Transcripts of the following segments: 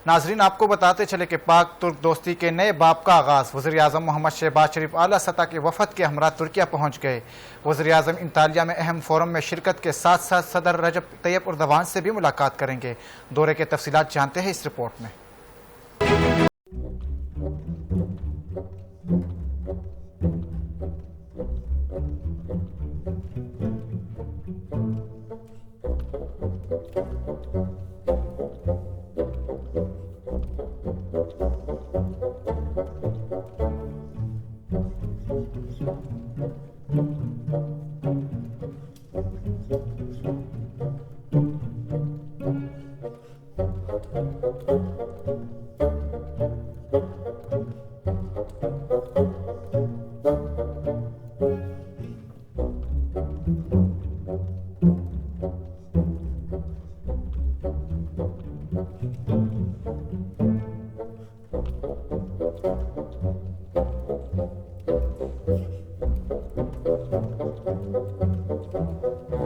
नाजरीन, आपको बताते चले कि पाक तुर्क दोस्ती के नए बाब का आगाज। वज़ीर आज़म मोहम्मद शहबाज शरीफ आला सतह के वफद के हमरा तुर्किया पहुँच गए। वज़ीर आज़म इंतालिया में अहम फोरम में शिरकत के साथ साथ सदर रजब तैयब एर्दोगान से भी मुलाकात करेंगे। दौरे के तफसीलात जानते हैं इस रिपोर्ट में।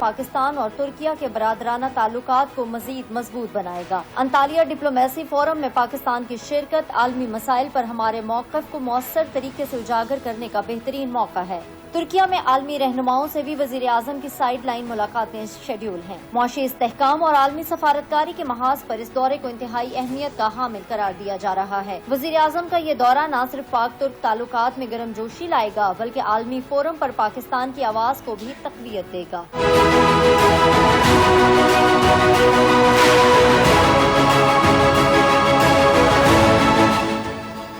पाकिस्तान और तुर्किया के बरादराना ताल्लुकात को मजीद मजबूत बनाएगा। अंतालिया डिप्लोमेसी फोरम में पाकिस्तान की शिरकत आलमी मसाइल पर हमारे मौक़िफ़ को मौसर तरीके से उजागर करने का बेहतरीन मौका है। तुर्किया में आलमी रहनुमाओं से भी वज़ीर आज़म की साइड लाइन मुलाकातें शेड्यूल हैं। मुआशी इस्तेहकाम और आलमी सफारतकारी के महाज पर इस दौरे को इंतहाई अहमियत का हामिल करार दिया जा रहा है। वज़ीर आज़म का ये दौरा न सिर्फ पाक तुर्क ताल्लुकात में गर्मजोशी लाएगा, बल्कि आलमी फोरम पर पाकिस्तान की आवाज़ को भी तक़वियत देगा।